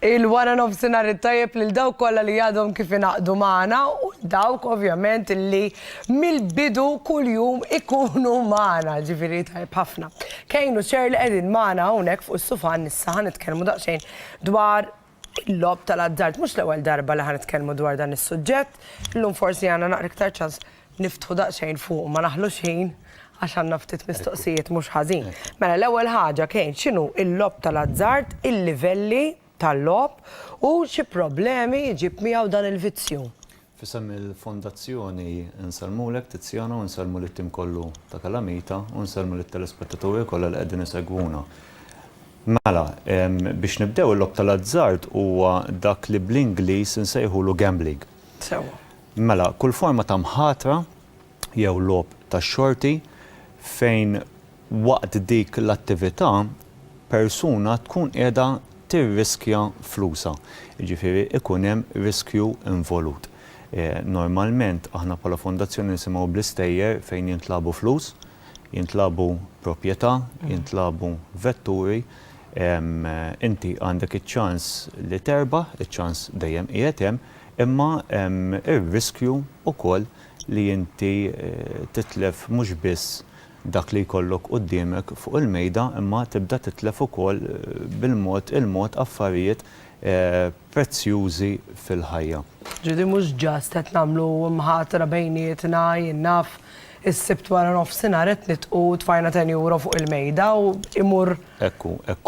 Il-wara nofsinhar it-tajjeb lil dawk kollha li għadhom kif inaqdu magħna u dawk ovvjament li mill-bidu kuljum ikunu magħna, ġifieri tajjeb ħafna. Kejn u Cher li qegħdin magħna hawnhekk fuq is-sufan issa ħanitkellmu daqsxejn dwar il-lob tal-azzard. Mhux l-ewwel darba li ħanitkellmu dwar dan is-suġġett, illum forsi għandna naqra iktar ċans niftħu daqsxejn fuq ma naħlux ħin għax għandna ftit mistoqsijiet mhux ħażin. Mela l-ewwel ħaġa kien x'inhu il-lob tal-azzard, il-livelli tal-lob u xi problemi jġib miegħu dan il-vizzju. Fisem il-fondazzjoni nsalmulek Tiziana u nsalmu lit-tim kollu ta' Kalamita u nsalmu lit-telespettaturi kollha li qegħdin isegwuna. Mela, biex nibdew il-lob tal-azzard huwa dak li bl-Ingliż insejħulu gambling. Sewa. Mela, kull forma ta' mħatra jew lob tax-xorti fejn waqt dik l-attività persuna tkun qiegħda tirriskja flusha. Jiġifieri ikun hemm riskju involut. Normalment aħna bħala fondazzjoni nisimgħu bl-istejjer fejn jintlabu flus, jintlabu proprjetà, jintlabu vetturi. Inti għandek iċ-ċans li terbaħ, iċ-ċans dejjem qiegħed hemm, imma ir-riskju wkoll li inti titlef mhux biss dak li jkollok quddiemek fuq il-mejda imma tibda titlef ukoll il-mod affarijiet prezzjużi fil-ħajja. Ġiedi mhux ġast qed nagħmlu mħatra bejnietna jien naf is-sibt wara nofsinhar qed nitqu tfajna €10 fuq il-mejda u imur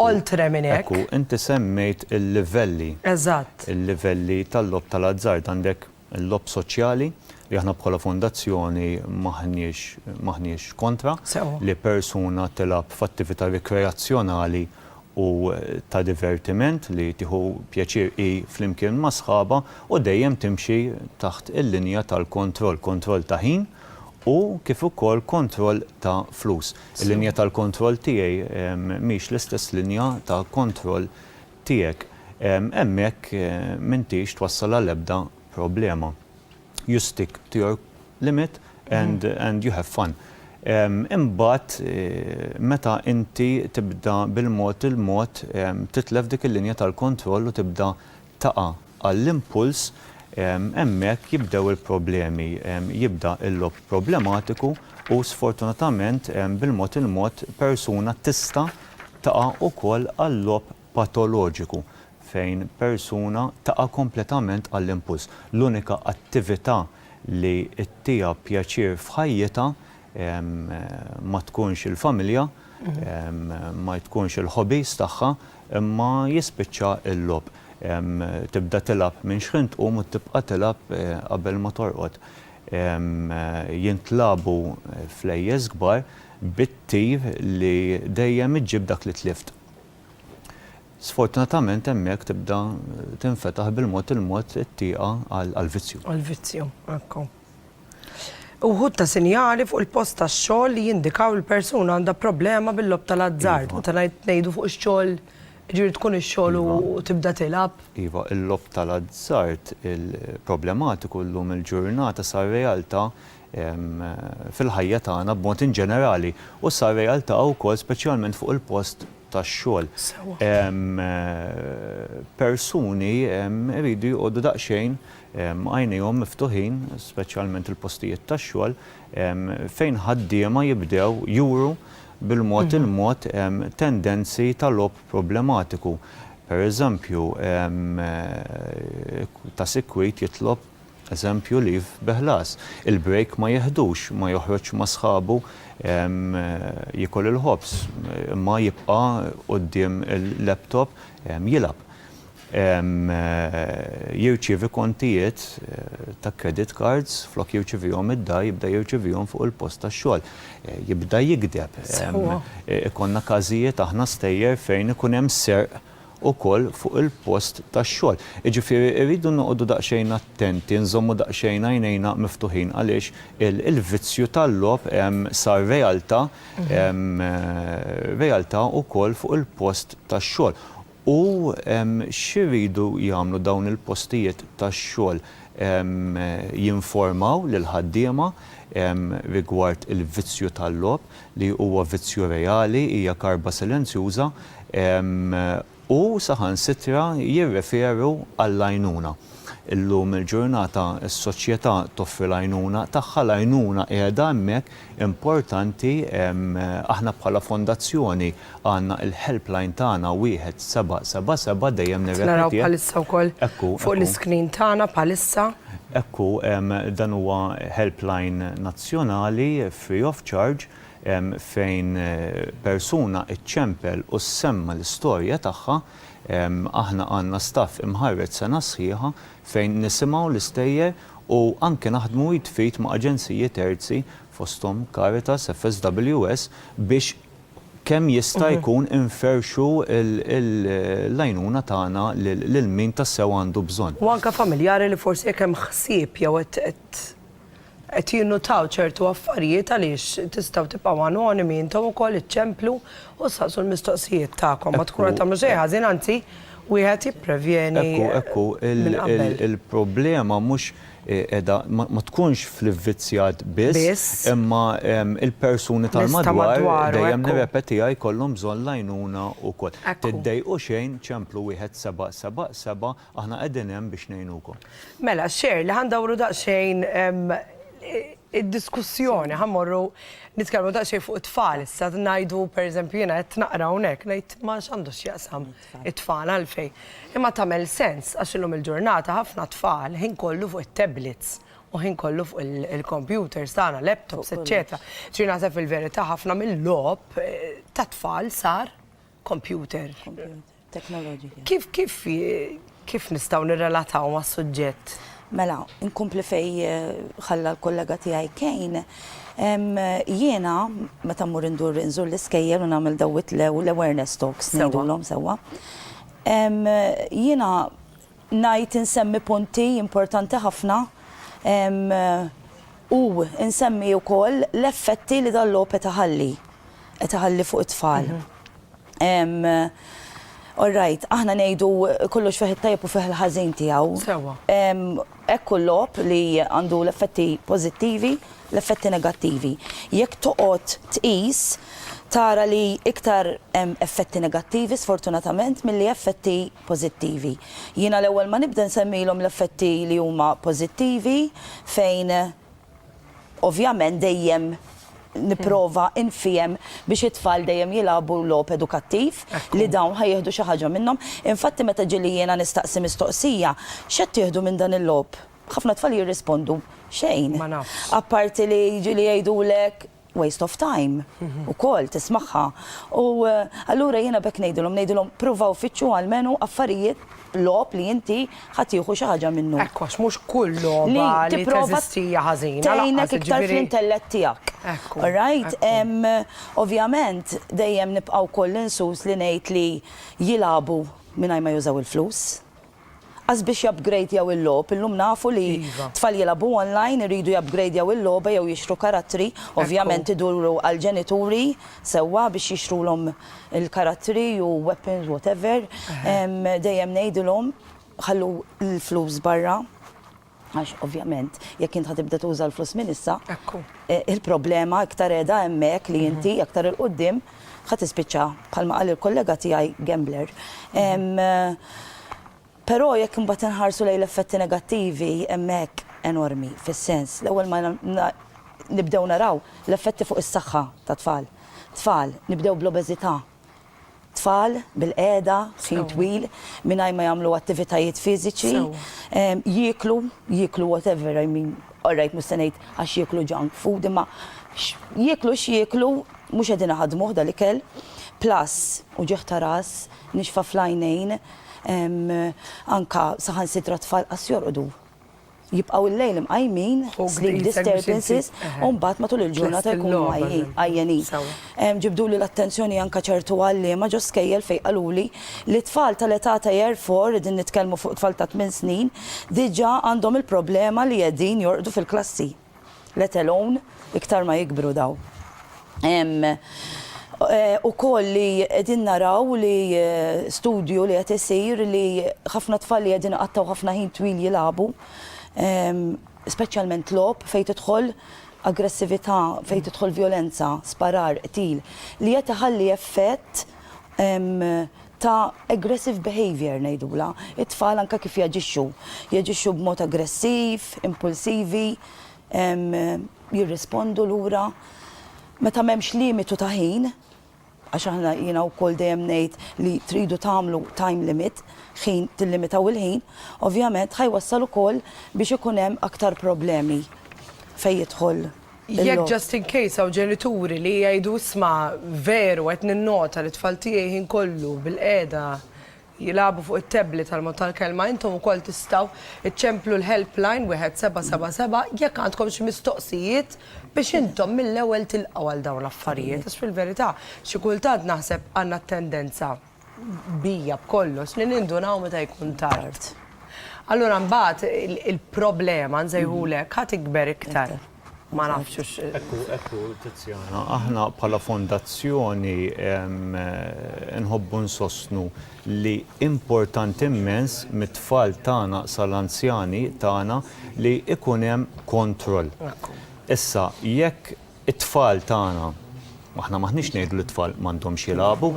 oltre minn hekk. Ekku, inti semmejt il-livelli. Eżatt. Il-livelli tal-lob tal-azzard għandek il-lob soċjali li aħna bħala fondazzjoni maħniex kontra li persuna tilab f'attività rikreazzjonali u ta' divertiment li tieħu pjaċir flimkien ma' sħaba u dejjem timxi taħt il-linja tal-kontroll, kontroll ta' ħin u kif ukoll kontroll ta' flus. Il-linja tal-kontroll tiegħi mhix l-istess linja ta' kontroll tiegħek. Hemmhekk m'intix twassal għal ebda problema. You stick to your limit and you have fun. Imbagħad meta inti tibda bil-mod titlef dik il-linja tal-kontroll u tibda taqa' għall-impuls hemmhekk jibdew il-problemi, jibda l-lob problematiku u sfortunatament bil-mod persuna tista' taqa' ukoll għall-lob patoloġiku fejn persuna taqa' kompletament għall-impuls. L-unika attività li ttija pjaċir f'ħajjitha ma tkunx il-familja, ma tkunx il-hobbies tagħha, imma jispiċċa l-lob. Tibda tilab minn xħin tqum u tibqa' tilab qabel ma torqod. Jintlabu flejjes kbar bit-tiv li dejjem iġġib dak li tlift. Sfortunatament hemmhekk tibda tinfetaħ bil-mod it-tieqa għall-vizzju. Għall-vizzju, ekku. Uħud ta' sinjali fuq il-post tax-xogħol li jindikaw il-persuna għandha problema bil-lob tal-azzard. Meta ngħidu fuq ix-xogħol ġifieri tkun ix-xogħol u tibda tilab. Iva, il-lob tal-azzard il-problematiku llum il-ġurnata sar realtà fil-ħajja tagħna b'mod inġenerali u sar realtà wkoll speċjalment fuq il-post tax-xogħol. Persuni iridu jqogħdu daqsxejn għajnejhom miftuħin, speċjalment il-postijiet tax-xogħol, fejn ħaddiema jibdew juru bil-mod tendenzi tal-lob problematiku. Pereżempju, ta' sikwit jitlob eżempju liv beħlas. Il-break ma jeħdux, ma joħroġ ma' sħabu jikol il-ħobs, imma jibqa' quddiem il-laptop jilab. Jirċievi kontijiet ta' credit cards, flok jirċivihom id-dar, jibda jirċivihom fuq il-post tax-xogħol. Jibda jigdeb. Ikonna każijiet aħna stejjer fejn ikun hemm serq ukoll fuq il-post tax-xogħol. Jiġifieri rridu noqogħdu daqsxejn attenti, nżommu daqsxejn għajnejna miftuħin għaliex il-vizzju tal-lob sar realtà wkoll fuq il-post tax-xogħol. U x'iridu jagħmlu dawn il-postijiet tax-xogħol jinformaw lil ħaddiema rigward il-vizzju tal-lob li huwa vizzju reali, hija karba silenzjuża u saħansitra jirreferu għall-għajnuna. Illum il-ġurnata s-soċjetà toffri l-għajnuna, tagħha l-għajnuna qiegħda hemmhekk importanti aħna bħala fondazzjoni għandna il-helpline tagħna 1777 dejjem nirrepeti. Naraw bħalissa wkoll fuq l-iskrin tagħna bħalissa. Ekku, dan huwa helpline nazzjonali free of charge fejn persuna iċċempel u semma l-istorja tagħha. Aħna għandna staff imħarret sena sħiħa fejn nisimgħu l-istejjer u anke naħdmu jitfit ma' aġenziji terzi fosthom Caritas, FSWS biex kemm jista' jkun inferxu l-għajnuna tagħna lil min tassew għandu bżonn. U anke familjari li forsi jekk hemm ħsieb jew qed jinnutaw ċertu affarijiet għaliex tistgħu tibqgħu anonimi intom ukoll iċċemplu u saqsu l-mistoqsijiet tagħkom ma tkunu qed tagħmlu xejn ħażin anzi wieħed jipprevjeni. Ekku, il-problema mhux edha ma tkunx fl-vizzjat biss, imma il-persuni tal-madwar dejjem nirrepetija jkollhom bżonn l-għajnuna wkoll. Tiddejqu xejn ċemplu 1777 aħna qegħdin hemm biex ngħinukom. Mela, xejn li ħandawru daqsxejn id-diskussjoni ħammorru nitkellmu daqsxejn fuq it-tfal issa ngħidu pereżempju jiena qed naqra hawnhekk ngħid ma x'għandux x'jaqsam it-tfal għalfejn. Imma tagħmel sens għax illum il-ġurnata ħafna tfal ħin kollu fuq it-tablets u ħin kollu fuq il-computers tagħna, laptops, eċċetera. Ġiri naħseb fil-verità ħafna mill-logħob ta' tfal sar computer. Teknoloġija. Kif nistgħu nirrelataw mas-suġġett? Mela, inkompli fej ħalla l-kollega tiegħi Kejn, jiena meta mmur nżur l-iskejjel u nagħmel dawit l-awareness talks ngħidulhom sewwa. Jiena ngħid insemmi punti importanti ħafna u insemmi wkoll l-effetti li dal-logħob qed iħalli fuq it-tfal. All right, aħna ngħidu kollox fih it-tajjeb u fih il-ħażin tiegħu. Sewwa. Ekku l-logħob li għandu l-effetti pożittivi, l-effetti negattivi. Jekk toqgħod tqis tara li iktar effetti negattivi sfortunatament milli effetti pożittivi. Jiena l-ewwel ma nibda nsemmilhom l-effetti li huma pożittivi fejn ovvjament dejjem niprova infijem biex it-tfal dejjem jilagħbu logħob edukattiv li dawn ħajjieħdu xi ħaġa minnhom. Infatti meta ġieli jiena nistaqsi mistoqsija x'qed tieħdu minn dan il-logħob? Ħafna tfal jirrispondu xejn. Ma nafx. Apparti li ġieli jgħidulek waste of time ukoll tismagħha. U allura jiena bekk ngħidulhom pruvaw fitxu għalmenu affarijiet logħob li inti ħadd tieħu xi ħaġa minnu. Ekk għax mhux kull logħba li teżistija ħażina. Tgħinek iktar fl-intellett tiegħek. All right? Ovvjament dejjem nibqgħu wkoll insus li ngħid li jilagħbu mingħajr ma jużaw il-flus. Għaz biex jupgradejaw il-logħob, illum nafu li tfal jilagħbu online iridu jupgradejaw il-logħba jew jixtru karattri, ovvjament iduru għall-ġenituri sewwa biex jixtrulhom il-karattri u weapons whatever. Dejjem ngħidulhom ħallu l-flus barra. Għax ovvjament jekk int ħatibda tuża l-flus minn issa, il-problema iktar qiegħda hemmhekk li inti aktar il-qudiem ħadd tispiċċa bħalma qal il-kollega tiegħi gambler. Però jekk imbagħad inħarsu lejn l-effetti negattivi hemmhekk enormi fis-sens. L-ewwel ma nibdew naraw l-effetti fuq is-saħħa ta' tfal. Tfal nibdew bl-obeżità. Tfal bil-qiegħda ħin twil mingħajr ma jagħmlu attivitajiet fiżiċi, jieklu whatever, I mean, all right, mhux se ngħid għax jieklu junk food, imma jieklu x'jieklu mhux qegħdin iħaddmuh dal-ikel, plus u ġieħ ta' ras, nixfa fl-għajnejn, anka saħansitra tfal qas jorqdu. Jibqgħu il-lejl imqajmin, sleep disturbances, u mbagħad matul il-ġurnata jkunu għajjenin. Ġibduli l-attenzjoni anka ċertu għalliema ġo skejjel fejn qaluli li tfal tal-età ta' year 4 qegħdin nitkellmu fuq tfal ta' 8 snin diġà għandhom il-problema li qegħdin jorqdu fil-klassi. Let alone iktar ma jikbru daw. U koll li qegħdin naraw li studju li qed isir li ħafna tfal li qegħdin qattaw ħafna ħin twil jilagħbu, speċjalment logħob fejn tidħol aggressività, fejn tidħol violenza, sparar, qtil, li qed iħalli effett ta' aggressive behavior ngħidula. It-tfal anke kif jaġixxu b'mod aggressiv, impulsivi, jirrispondu lura. Meta m'hemmx limitu ta' ħin, għax aħna jiena wkoll dejjem ngħid li tridu tagħmlu time limit, ħin tillimitaw il-ħin, ovvjament ħajwassal ukoll biex ikun hemm aktar problemi fejn jidħol. Jekk just in case għaw ġenituri li jgħidu isma veru qed ninnota li tfal tiegħi ħin kollu bil-qiegħda jilabu fuq it-tablet tal-mod tal-kelma, intom ukoll tistgħu iċċemplu l-helpline 1777 jekk għandkom xi mistoqsijiet biex intom mill-ewwel tilqgħu għal dawn l-affarijiet. Għax fil-verità xi kultant naħseb għandna tendenza bija b'kollox li nindunaw meta jkun tard. Allura mbagħad il-problema nżejħulek ħadd ikber iktar. Ma nafxux. Ekku, Tiziana, aħna bħala fondazzjoni nħobbu nsostnu li importanti immens mit-tfal tagħna sal-anzjani tagħna li ikun hemm kontroll. Issa, jekk it-tfal tagħna aħna maħniex ngħidu li t-tfal m'għandhomx jilagħbu,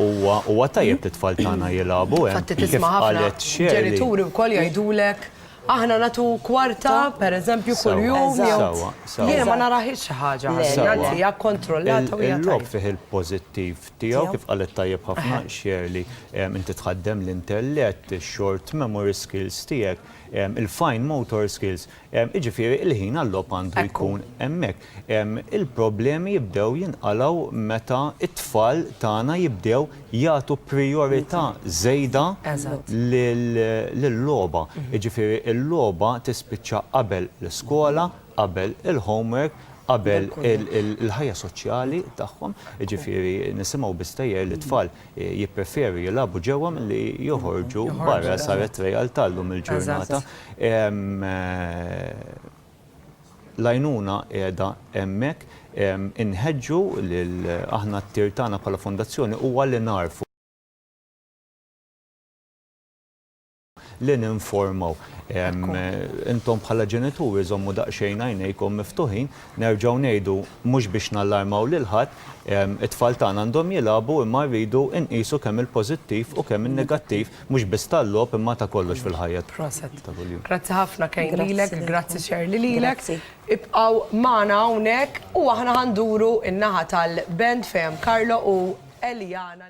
huwa tajjeb li t-tfal tagħna jilagħbu. Fatti tisma' ħafna ġenituri wkoll jgħidulek aħna natu kwarta, per eżempju, kuljum, jiena ma naraħiex xi ħaġa, anzi hija kontrollata u hija il-lob fih il-pożittiv tiegħu kif qalet tajjeb ħafna Shirley, inti tħaddem l-intellett, short memory skills tiegħek, il-fine motor skills, iġifieri il-ħin għall-lob għandu jkun hemmhekk. Il-problemi jibdew jinqalgħu meta it-tfal tagħna jibdew jagħtu priorità żejda lill-logħba. Iġifieri il-logħba tispiċċa qabel l-iskola, qabel il-homework, qabel il-ħajja soċjali tagħhom, ġifieri nisimgħu bistejjer li tfal jippreferu jilagħbu ġewwa milli joħorġu barra saret realtà llum il-ġurnata. L-għajnuna qiegħda hemmhekk inħeġġu lil aħna t-tir tagħna bħala fondazzjoni huwa li narfu li ninformaw. Intom bħala ġenituri żommu daqsxejn għajnejkom miftuħin, nerġgħu ngħidu mhux biex nallarmaw lil ħadd, it-tfal tagħna għandhom jilagħbu imma rridu nqisu kemm il-pożittiv u kemm in-negattiv mhux biss tal-logħob imma ta' kollox fil-ħajja. Grazzi ħafna Kejn lilek, grazzi Shirley lilek. Ibqgħu magħna hawnhekk u aħna ħanduru in-naħa tal-band fejn Carlo u Eliana.